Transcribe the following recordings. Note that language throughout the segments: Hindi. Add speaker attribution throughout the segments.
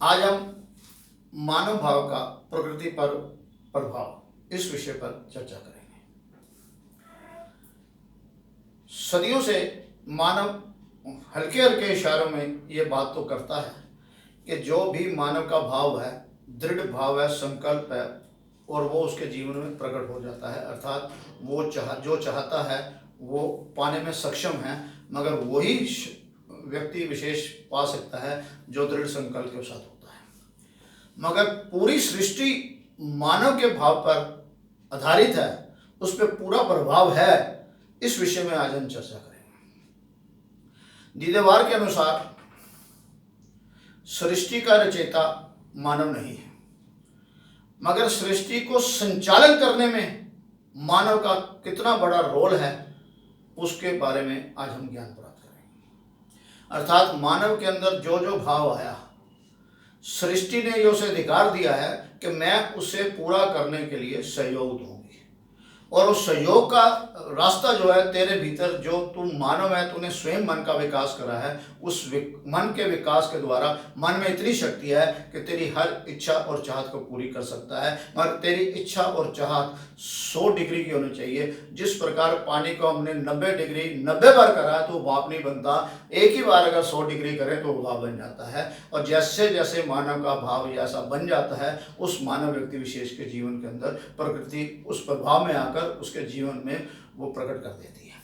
Speaker 1: आज हम मानव भाव का प्रकृति पर प्रभाव इस विषय पर चर्चा करेंगे। सदियों से मानव हल्के हल्के इशारों में ये बात तो करता है कि जो भी मानव का भाव है, दृढ़ भाव है, संकल्प है, और वो उसके जीवन में प्रकट हो जाता है। अर्थात वो जो चाहता है वो पाने में सक्षम है, मगर वही व्यक्ति विशेष पा सकता है जो दृढ़ संकल्प के साथ होता है। मगर पूरी सृष्टि मानव के भाव पर आधारित है, उस पर पूरा प्रभाव है, इस विषय में आज हम चर्चा करेंगे। दीदेवार के अनुसार सृष्टि का रचयिता मानव नहीं है, मगर सृष्टि को संचालन करने में मानव का कितना बड़ा रोल है उसके बारे में आज हम ज्ञान प्राप्त करेंगे। अर्थात मानव के अंदर जो जो भाव आया, सृष्टि ने ये उसे अधिकार दिया है कि मैं उसे पूरा करने के लिए सहयोग दूंगी, और उस सहयोग का रास्ता जो है तेरे भीतर, जो तू मानव है, तूने स्वयं मन का विकास करा है, उस मन के विकास के द्वारा मन में इतनी शक्ति है कि तेरी हर इच्छा और चाहत को पूरी कर सकता है। मगर तेरी इच्छा और चाहत 100 डिग्री की होनी चाहिए। जिस प्रकार पानी को हमने 90 डिग्री 90 बार करा है तो भाप नहीं बनता, एक ही बार अगर 100 डिग्री करें तो भाप बन जाता है। और जैसे जैसे मानव का भाव ऐसा बन जाता है, उस मानव व्यक्ति विशेष के जीवन के अंदर प्रकृति उस प्रभाव में आकर उसके जीवन में वो प्रकट कर देती है।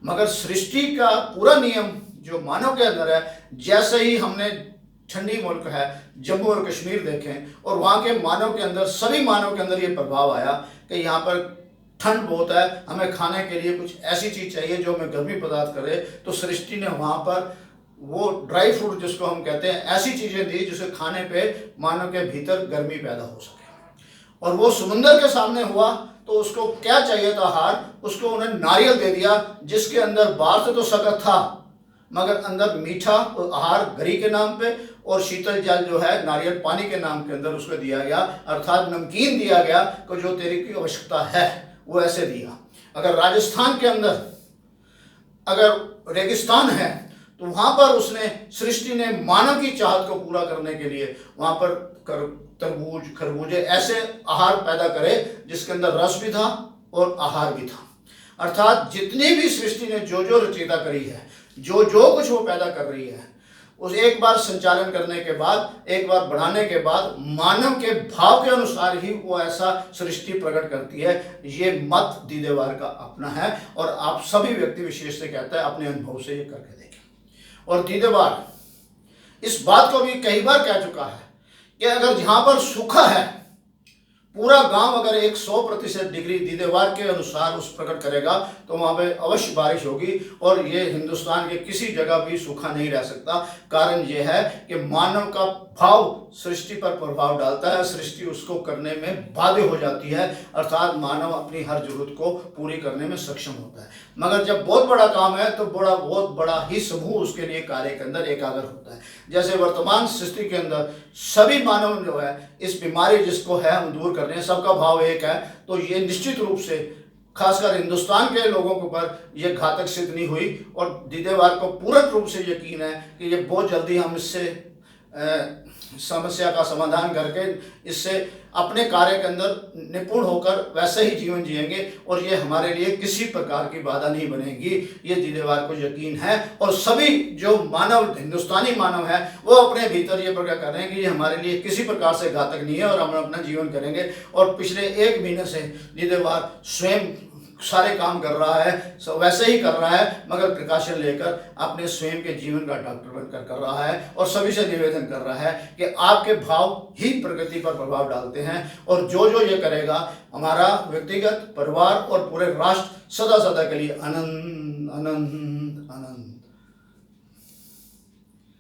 Speaker 1: मगर सृष्टि का पूरा नियम जो मानव के अंदर है, जैसे ही हमने ठंडी मुल्क है जम्मू और कश्मीर देखें और वहाँ के मानव के अंदर, सभी मानव के अंदर ये प्रभाव आया कि यहाँ पर ठंड बहुत है, हमें खाने के लिए कुछ ऐसी चीज़ चाहिए जो हमें गर्मी प्रदान करे, तो सृष्टि ने वहाँ पर वो ड्राई फ्रूट जिसको हम कहते हैं, ऐसी चीज़ें दी जिसे खाने पे मानव के भीतर गर्मी पैदा हो सके। और वो समुंदर के सामने हुआ तो उसको क्या चाहिए था आहार, उसको उन्हें नारियल दे दिया, जिसके अंदर बाहर से तो शक्कर था मगर अंदर मीठा आहार गरी के नाम पे, और शीतल जल जो है नारियल पानी के नाम के अंदर उसको दिया गया। अर्थात नमकीन दिया गया कि जो तेरी की आवश्यकता है वो ऐसे दिया। अगर राजस्थान के अंदर अगर रेगिस्तान है तो वहाँ पर उसने, सृष्टि ने मानव की चाहत को पूरा करने के लिए वहाँ पर तरबूज खरबूजे ऐसे आहार पैदा करे जिसके अंदर रस भी था और आहार भी था। अर्थात जितनी भी सृष्टि ने जो जो रचयिता करी है, जो जो कुछ वो पैदा कर रही है, उस एक बार संचालन करने के बाद, एक बार बढ़ाने के बाद मानव के भाव के अनुसार ही वो ऐसा सृष्टि प्रकट करती है। ये मत दीदेवार का अपना है और आप सभी व्यक्ति विशेष से कहता है अपने अनुभव से ये करके देखें। और दीदेवार इस बात को भी कई बार कह चुका है कि अगर जहाँ पर सूखा है, पूरा गांव अगर 100% डिग्री दीदेवार के अनुसार उस प्रकट करेगा तो वहाँ पे अवश्य बारिश होगी। और ये हिंदुस्तान के किसी जगह भी सूखा नहीं रह सकता। कारण ये है कि मानव का भाव सृष्टि पर प्रभाव डालता है, सृष्टि उसको करने में बाध्य हो जाती है। अर्थात मानव अपनी हर जरूरत को पूरी करने में सक्षम होता है। मगर जब बहुत बड़ा काम है तो बहुत बड़ा ही समूह उसके लिए कार्य के अंदर एकाग्र होता है। जैसे वर्तमान सृष्टि के अंदर सभी मानव जो है इस बीमारी जिसको है हम दूर कर रहे हैं, सबका भाव एक है, तो ये निश्चित रूप से खासकर हिंदुस्तान के लोगों के ऊपर ये घातक सिद्ध नहीं हुई। और दीदेवार को पूर्ण रूप से यकीन है कि ये बहुत जल्दी हम इससे समस्या का समाधान करके इससे अपने कार्य के अंदर निपुण होकर वैसे ही जीवन जिएंगे और ये हमारे लिए किसी प्रकार की बाधा नहीं बनेगी। ये दीदेवार को यकीन है। और सभी जो मानव, हिंदुस्तानी मानव है, वो अपने भीतर ये प्रकार कर रहे हैं कि ये हमारे लिए किसी प्रकार से घातक नहीं है और हम अपना जीवन करेंगे। और पिछले 1 महीने से दीदेवार स्वयं सारे काम कर रहा है, वैसे ही कर रहा है, मगर प्रिकॉशन लेकर अपने स्वयं के जीवन का डॉक्टर बनकर कर रहा है। और सभी से निवेदन कर रहा है कि आपके भाव ही प्रकृति पर प्रभाव डालते हैं, और जो जो ये करेगा हमारा व्यक्तिगत, परिवार और पूरे राष्ट्र सदा सदा के लिए आनंद आनंद आनंद।